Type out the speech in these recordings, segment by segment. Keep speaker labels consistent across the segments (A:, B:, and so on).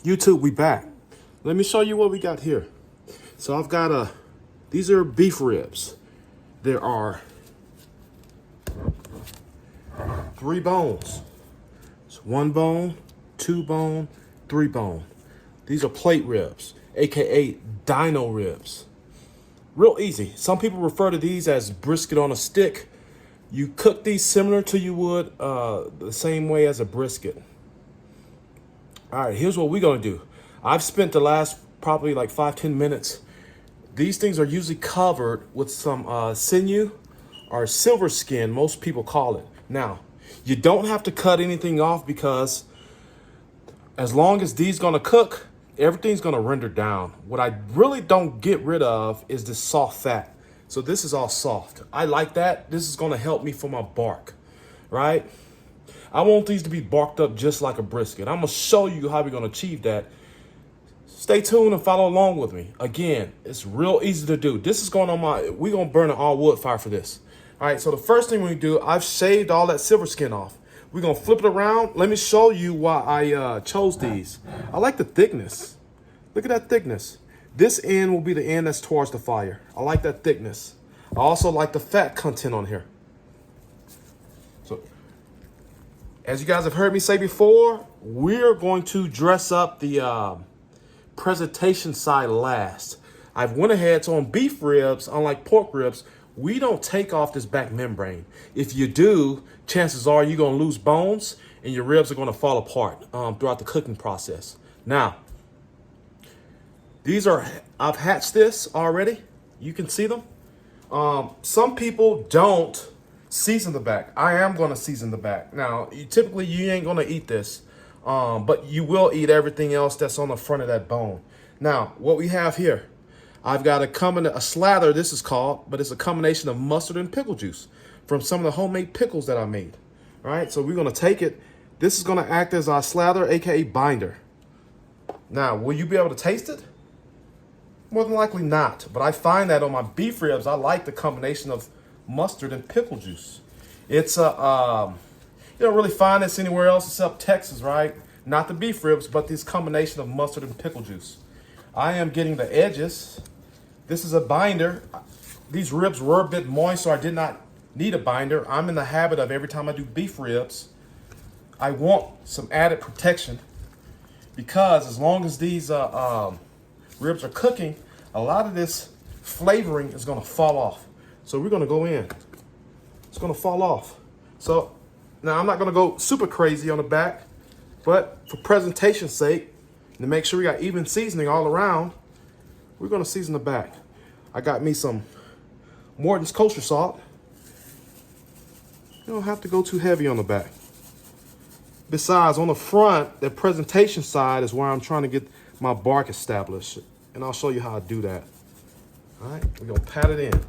A: YouTube, we back. Let me show you what we got here. So I've got these are beef ribs. There are 3 bones. It's 1 bone, 2 bone, 3 bone. These are plate ribs, AKA dino ribs. Real easy. Some people refer to these as brisket on a stick. You cook these similar to you would the same way as a brisket. All right, here's what we're gonna do. I've spent the last probably like 5-10 minutes. These things are usually covered with some sinew or silver skin, most people call it. Now, you don't have to cut anything off because as long as these gonna cook, everything's gonna render down. What I really don't get rid of is this soft fat. So this is all soft. I like that. This is gonna help me for my bark, right? I want these to be barked up just like a brisket. I'm gonna show you how we're gonna achieve that. Stay tuned and follow along with me. Again, it's real easy to do. This is going on we're gonna burn an all wood fire for this. All right, so the first thing we do, I've shaved all that silver skin off. We're gonna flip it around. Let me show you why I chose these. I like the thickness. Look at that thickness. This end will be the end that's towards the fire. I like that thickness. I also like the fat content on here. So, as you guys have heard me say before, we're going to dress up the presentation side last. I've went ahead, so on beef ribs, unlike pork ribs, we don't take off this back membrane. If you do, chances are you're gonna lose bones and your ribs are gonna fall apart throughout the cooking process. Now, I've hatched this already. You can see them. Some people don't season the back. I am gonna season the back. Now, typically you ain't gonna eat this, but you will eat everything else that's on the front of that bone. Now, what we have here, I've got a slather, this is called, but it's a combination of mustard and pickle juice from some of the homemade pickles that I made. All right, so we're gonna take it. This is gonna act as our slather, AKA binder. Now, will you be able to taste it? More than likely not, but I find that on my beef ribs, I like the combination of mustard and pickle juice. It's you don't really find this anywhere else except Texas, right? Not the beef ribs, but this combination of mustard and pickle juice. I am getting the edges. This is a binder. These ribs were a bit moist, so I did not need a binder. I'm in the habit of every time I do beef ribs, I want some added protection because as long as these ribs are cooking, a lot of this flavoring is gonna fall off. So we're gonna go in. It's gonna fall off. So now I'm not gonna go super crazy on the back, but for presentation's sake, to make sure we got even seasoning all around, we're gonna season the back. I got me some Morton's kosher salt. You don't have to go too heavy on the back. Besides, on the front, the presentation side is where I'm trying to get my bark established. And I'll show you how I do that. All right, we're gonna pat it in.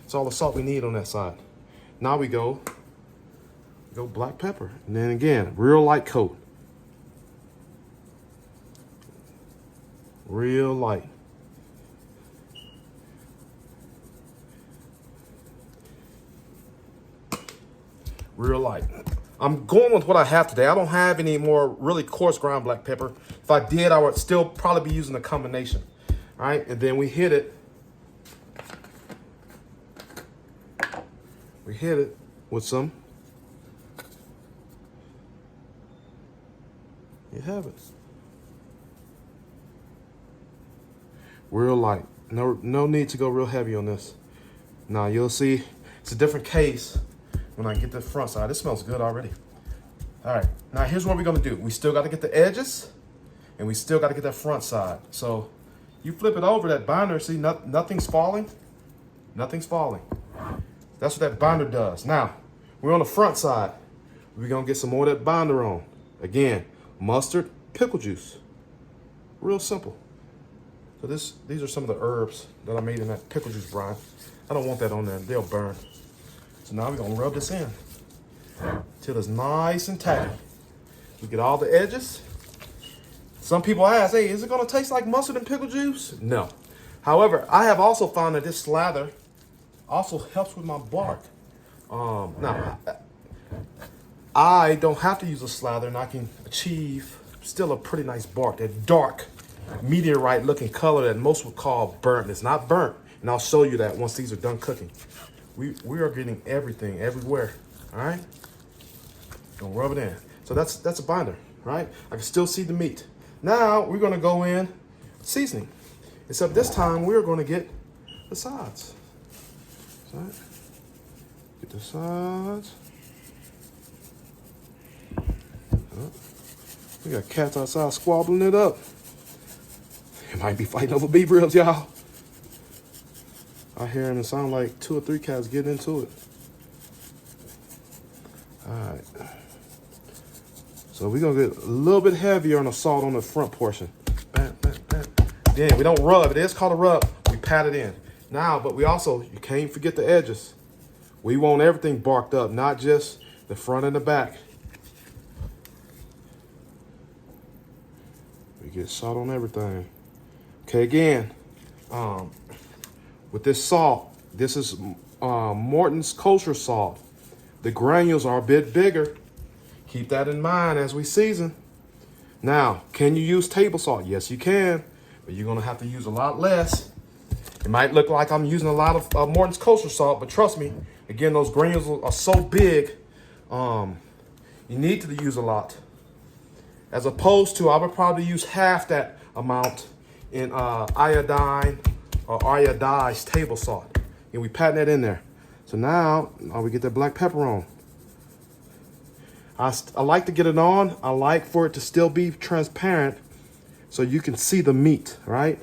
A: It's all the salt we need on that side. Now we go black pepper. And then again, real light coat. Real light. Real light. I'm going with what I have today. I don't have any more really coarse ground black pepper. If I did, I would still probably be using a combination. All right, and then we hit it. We hit it with some. You have it. Real light. No need to go real heavy on this. Now you'll see it's a different case when I get the front side. This smells good already. All right, now here's what we're gonna do. We still gotta get the edges and we still gotta get that front side. So you flip it over, that binder, see nothing's falling? Nothing's falling. That's what that binder does. Now, we're on the front side. We're gonna get some more of that binder on. Again, mustard, pickle juice. Real simple. So these are some of the herbs that I made in that pickle juice brine. I don't want that on there, they'll burn. So now we're gonna rub this in till it's nice and tight. We get all the edges. Some people ask, hey, is it gonna taste like mustard and pickle juice? No. However, I have also found that this slather also helps with my bark. Now, I don't have to use a slather and I can achieve still a pretty nice bark. That dark, meteorite looking color that most would call burnt. It's not burnt, and I'll show you that once these are done cooking. We are getting everything everywhere, all right? Gonna rub it in. So that's a binder, right? I can still see the meat. Now we're gonna go in seasoning. Except this time we're gonna get the sides. Right? Get the sides. Oh. We got cats outside squabbling it up. They might be fighting over beef ribs, y'all. I hear them, it sound like 2 or 3 cats getting into it. All right. So we're gonna get a little bit heavier on the salt on the front portion. Bam, bam, bam. Then we don't rub. It is called a rub. We pat it in. Now, but we also, you can't forget the edges. We want everything barked up, not just the front and the back. We get salt on everything. Okay, again, with this salt, this is Morton's Kosher salt. The granules are a bit bigger. Keep that in mind as we season. Now, can you use table salt? Yes, you can, but you're gonna have to use a lot less. It might look like I'm using a lot of Morton's Kosher salt, but trust me, again, those granules are so big, you need to use a lot. As opposed to, I would probably use half that amount in iodine or iodized table salt. And we pat that in there. So now we get that black pepper on. I like to get it on. I like for it to still be transparent so you can see the meat, right?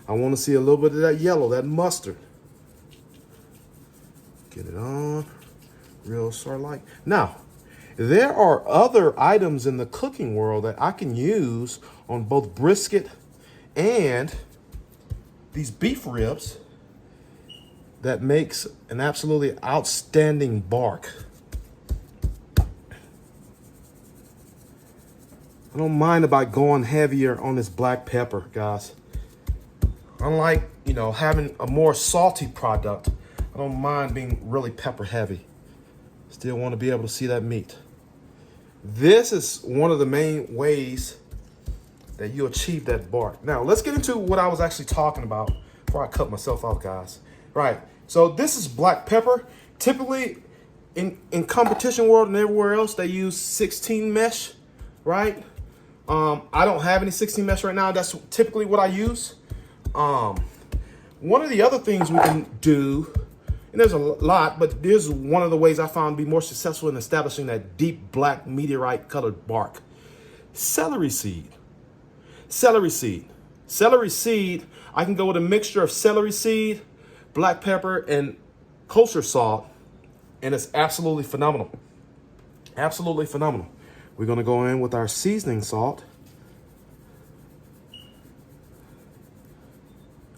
A: I want to see a little bit of that yellow, that mustard. Get it on, real sort of like. Now, there are other items in the cooking world that I can use on both brisket and these beef ribs that makes an absolutely outstanding bark. I don't mind about going heavier on this black pepper, guys. Unlike, having a more salty product, I don't mind being really pepper heavy. Still want to be able to see that meat. This is one of the main ways that you achieve that bark. Now, let's get into what I was actually talking about before I cut myself off, guys. Right, so this is black pepper. Typically, in competition world and everywhere else, they use 16 mesh, right? I don't have any 16 mesh right now. That's typically what I use. One of the other things we can do, and there's a lot, but there's one of the ways I found to be more successful in establishing that deep black meteorite colored bark. Celery seed. Celery seed. Celery seed, I can go with a mixture of celery seed, black pepper, and kosher salt, and it's absolutely phenomenal. Absolutely phenomenal. We're gonna go in with our seasoning salt.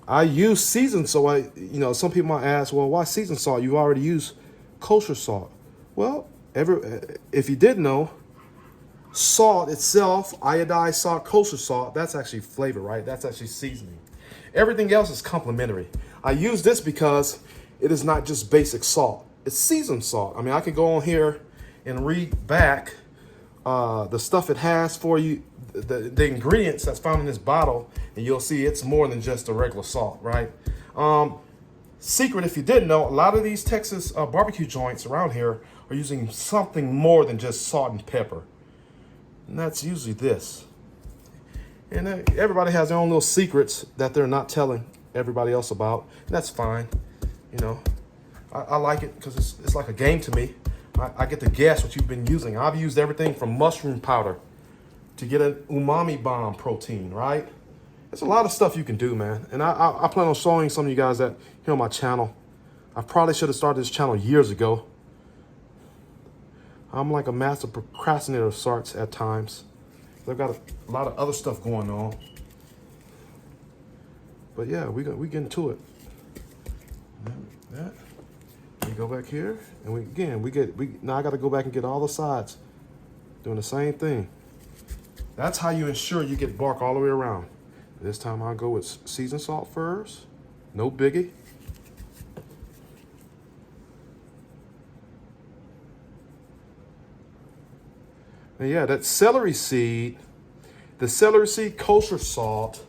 A: I use seasoned, so some people might ask, well, why seasoned salt? You already use kosher salt. Well, if you didn't know, salt itself, iodized salt, kosher salt, that's actually flavor, right? That's actually seasoning. Everything else is complementary. I use this because it is not just basic salt. It's seasoned salt. I mean, I can go on here and read back the stuff it has for you, the ingredients that's found in this bottle, and you'll see it's more than just a regular salt, right? Secret, if you didn't know, a lot of these Texas barbecue joints around here are using something more than just salt and pepper. And that's usually this. And everybody has their own little secrets that they're not telling everybody else about. And that's fine. I like it because it's like a game to me. I get to guess what you've been using. I've used everything from mushroom powder to get an umami bomb protein, right? There's a lot of stuff you can do, man. And I plan on showing some of you guys that here on my channel. I probably should have started this channel years ago. I'm like a master procrastinator of sorts at times. I've got a lot of other stuff going on. But yeah, we get into it. That. We go back here, and now I got to go back and get all the sides, doing the same thing. That's how you ensure you get bark all the way around. This time I'll go with seasoned salt first, no biggie. And yeah, that celery seed, The celery seed kosher salt,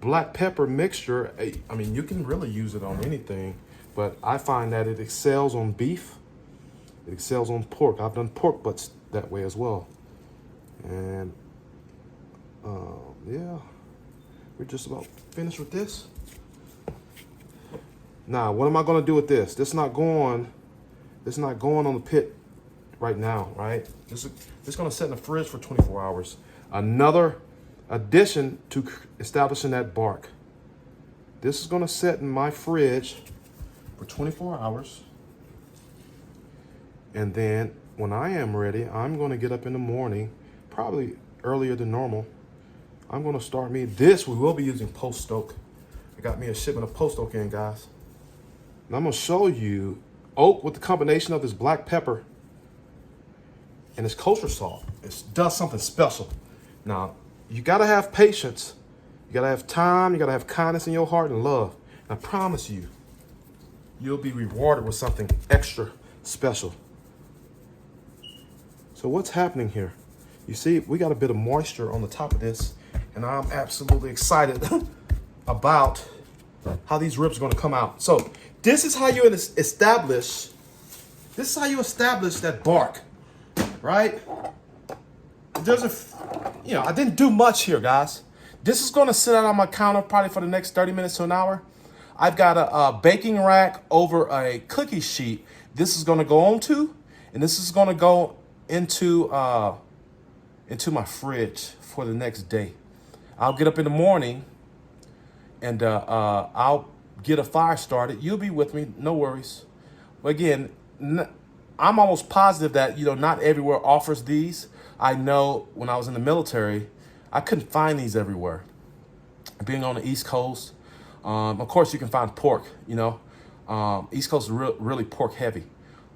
A: black pepper mixture. I mean, you can really use it on anything, but I find that it excels on beef. It excels on pork. I've done pork butts that way as well. And yeah, we're just about finished with this. Now, what am I gonna do with this? This is not going on the pit right now, right? This is gonna sit in the fridge for 24 hours. Another addition to establishing that bark. This is gonna sit in my fridge for 24 hours. And then when I am ready, I'm gonna get up in the morning, probably earlier than normal. I'm gonna start me, this we will be using post oak. I got me a shipment of post oak in, guys. And I'm gonna show you oak with the combination of this black pepper and this kosher salt. It does something special. Now, you gotta have patience. You gotta have time. You gotta have kindness in your heart and love. And I promise you, you'll be rewarded with something extra special. So what's happening here? You see, we got a bit of moisture on the top of this, and I'm absolutely excited about how these ribs are gonna come out. So this is how you establish that bark, right? I didn't do much here, guys. This is gonna sit out on my counter probably for the next 30 minutes to an hour. I've got a baking rack over a cookie sheet. This is gonna go onto, and this is gonna go into my fridge for the next day. I'll get up in the morning and I'll get a fire started. You'll be with me, no worries. But again, I'm almost positive that not everywhere offers these. I know when I was in the military, I couldn't find these everywhere. Being on the East Coast, of course you can find pork. East Coast is really pork heavy.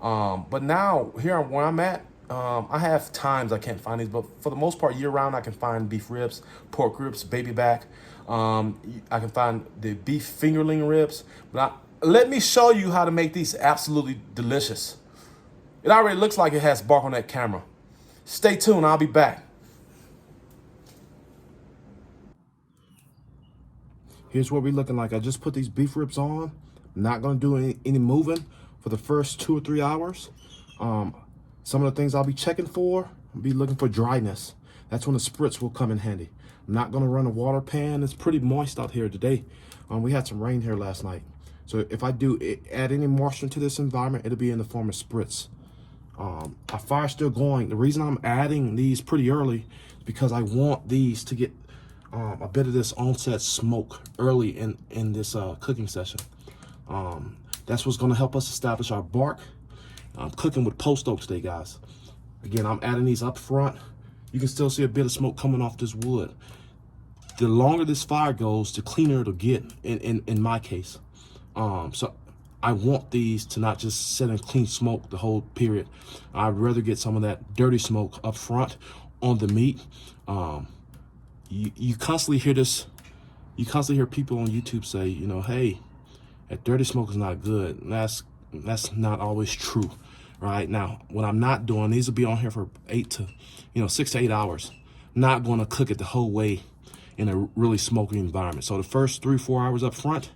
A: But now here where I'm at, I have times I can't find these, but for the most part, year round, I can find beef ribs, pork ribs, baby back. I can find the beef fingerling ribs. But let me show you how to make these absolutely delicious. It already looks like it has bark on that camera. Stay tuned, I'll be back. Here's what we're looking like. I just put these beef ribs on. I'm not gonna do any moving for the first 2 or 3 hours. Some of the things I'll be checking for, I'll be looking for dryness. That's when the spritz will come in handy. I'm not gonna run a water pan. It's pretty moist out here today. We had some rain here last night. So if I do add any moisture to this environment, it'll be in the form of spritz. Our fire's still going. The reason I'm adding these pretty early is because I want these to get a bit of this onset smoke early in this cooking session. That's what's gonna help us establish our bark. I'm cooking with post oak today, guys. Again, I'm adding these up front. You can still see a bit of smoke coming off this wood. The longer this fire goes, the cleaner it'll get in my case. So I want these to not just sit in clean smoke the whole period. I'd rather get some of that dirty smoke up front on the meat. You constantly hear this. You constantly hear people on YouTube say, hey, that dirty smoke is not good. And that's not always true, right? Now, what I'm not doing, these will be on here for 6 to 8 hours. Not going to cook it the whole way in a really smoky environment. So the first 3-4 hours up front,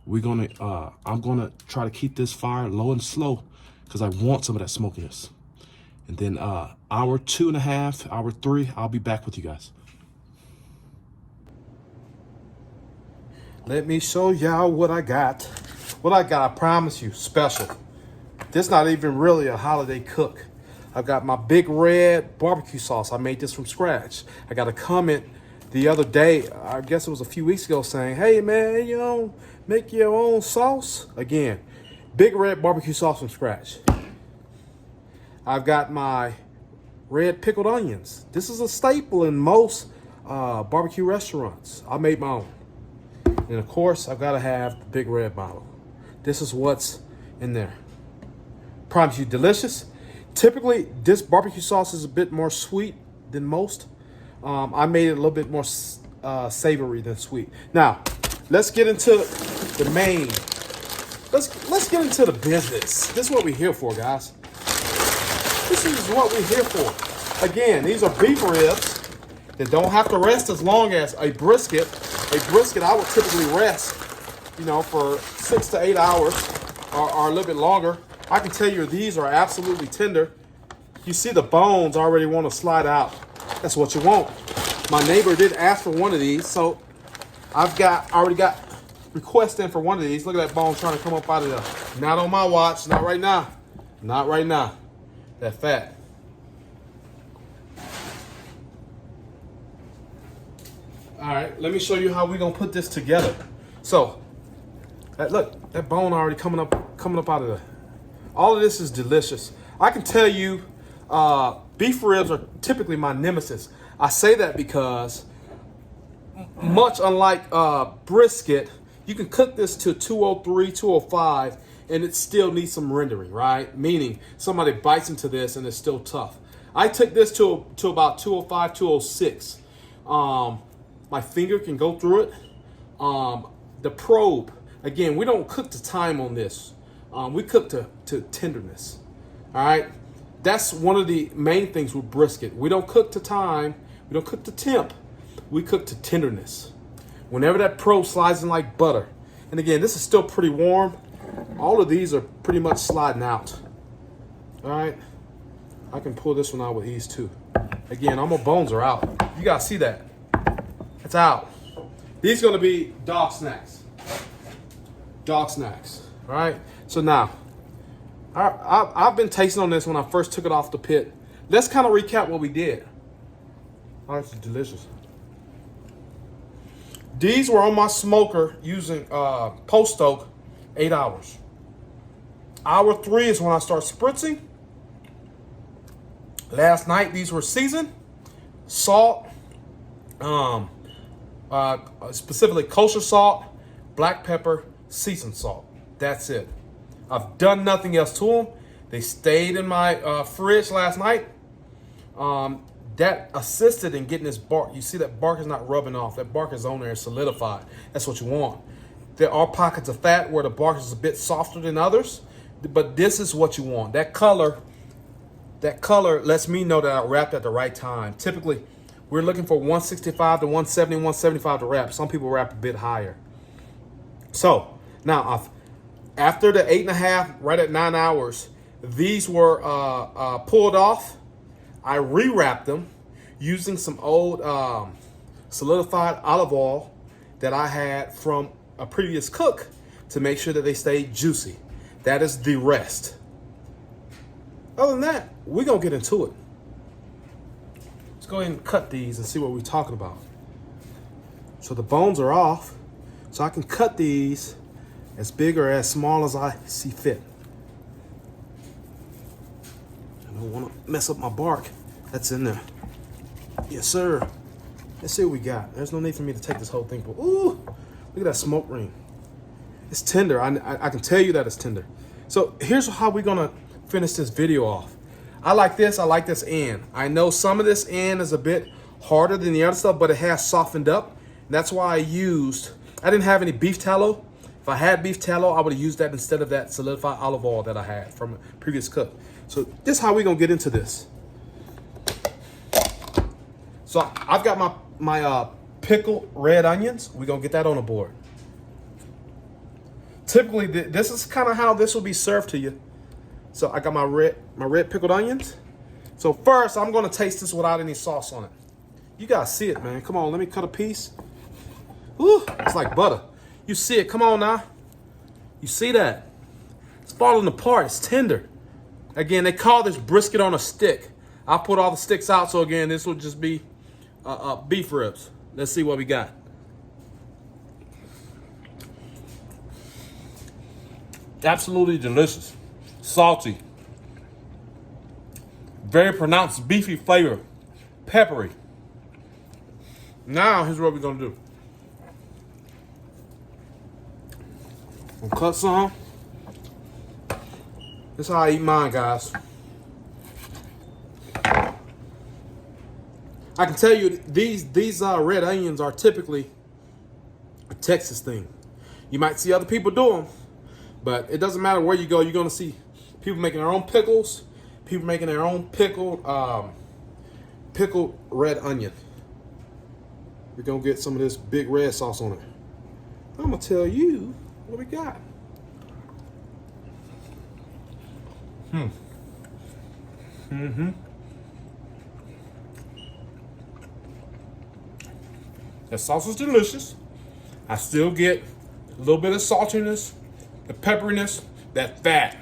A: I'm gonna try to keep this fire low and slow because I want some of that smokiness. And then hour 2.5, hour 3, I'll be back with you guys. Let me show y'all what I got. I promise you, special. This not even really a holiday cook. I've got my big red barbecue sauce. I made this from scratch. I got a comment the other day, I guess it was a few weeks ago, saying, hey man, make your own sauce. Again, big red barbecue sauce from scratch. I've got my red pickled onions. This is a staple in most barbecue restaurants. I made my own. And of course, I've got to have the big red bottle. This is what's in there. Promise you, delicious. Typically, this barbecue sauce is a bit more sweet than most. I made it a little bit more savory than sweet. Now, let's get into the main. Let's get into the business. This is what we're here for, guys. This is what we're here for. again, these are beef ribs that don't have to rest as long as a brisket. A brisket, I would typically rest, you know, for 6 to 8 hours or a little bit longer. I can tell you these are absolutely tender. You see the bones already want to slide out. That's what you want. My neighbor did ask for one of these, so already got requests in for one of these. Look at that bone trying to come up out of there. Not on my watch, not right now. Not right now. That fat. All right, let me show you how we're gonna put this together. So, look, that bone already coming up out of there. All of this is delicious. I can tell you, beef ribs are typically my nemesis. I say that because, much unlike brisket, you can cook this to 203, 205, and it still needs some rendering, right? Meaning somebody bites into this and it's still tough. I took this to about 205, 206. My finger can go through it. The probe, again, we don't cook to time on this. We cook to tenderness. All right, that's one of the main things with brisket. We don't cook to time. We don't cook to temp. We cook to tenderness. Whenever that probe slides in like butter, and again, this is still pretty warm. All of these are pretty much sliding out. All right, I can pull this one out with ease too. Again, all my bones are out. You gotta see that. It's out. These are gonna be dog snacks. Dog snacks. All right. So now, I've been tasting on this when I first took it off the pit. Let's kind of recap what we did. Oh, this is delicious. These were on my smoker using post stoke 8 hours. Hour 3 is when I start spritzing. Last night these were seasoned, salt, specifically kosher salt, black pepper, seasoned salt. That's it. I've done nothing else to them. They stayed in my fridge last night. That assisted in getting this bark. You see that bark is not rubbing off. That bark is on there and solidified. That's what you want. There are pockets of fat where the bark is a bit softer than others, but this is what you want. That color lets me know that I wrapped at the right time. Typically, we're looking for 165 to 170, 175 to wrap. Some people wrap a bit higher. So now, after the 8.5, right at 9 hours, these were pulled off. I rewrapped them using some old solidified olive oil that I had from a previous cook to make sure that they stayed juicy. That is the rest. Other than that, we're going to get into it. Let's go ahead and cut these and see what we're talking about. So the bones are off, so I can cut these as big or as small as I see fit. I don't want to mess up my bark. That's in there. Yes, sir. Let's see what we got. There's no need for me to take this whole thing. But ooh, look at that smoke ring. It's tender. I can tell you that it's tender. So here's how we're gonna finish this video off. I like this end. I know some of this end is a bit harder than the other stuff, but it has softened up. That's why I didn't have any beef tallow. If I had beef tallow, I would have used that instead of that solidified olive oil that I had from a previous cook. So this is how we're gonna get into this. So I've got my pickled red onions. We're gonna get that on the board. Typically, this is kind of how this will be served to you. So I got my red pickled onions. So first, I'm gonna taste this without any sauce on it. You guys see it, man. Come on, let me cut a piece. Ooh, it's like butter. You see it, come on now. You see that? It's falling apart, it's tender. Again, they call this brisket on a stick. I'll put all the sticks out, so again, this will just be beef ribs. Let's see what we got. Absolutely delicious. Salty. Very pronounced beefy flavor. Peppery. Now, here's what we're gonna do. We'll cut some. This is how I eat mine, guys. I can tell you these red onions are typically a Texas thing. You might see other people do them, but it doesn't matter where you go. You're gonna see people making their own pickles, people making their own pickled pickled red onion. We're gonna get some of this big red sauce on it. I'm gonna tell you what we got. The sauce is delicious. I still get a little bit of saltiness, the pepperiness, that fat.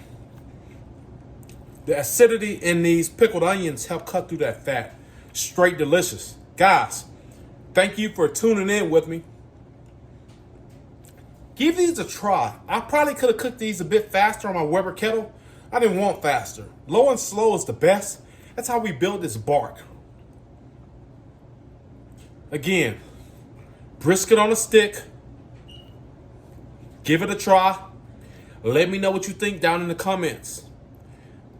A: The acidity in these pickled onions help cut through that fat. Straight delicious. Guys, thank you for tuning in with me. Give these a try. I probably could have cooked these a bit faster on my Weber kettle. I didn't want faster. Low and slow is the best. That's how we build this bark. Again, brisket on a stick. Give it a try. Let me know what you think down in the comments.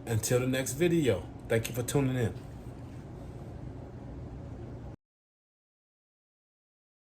A: Until the next video, thank you for tuning in.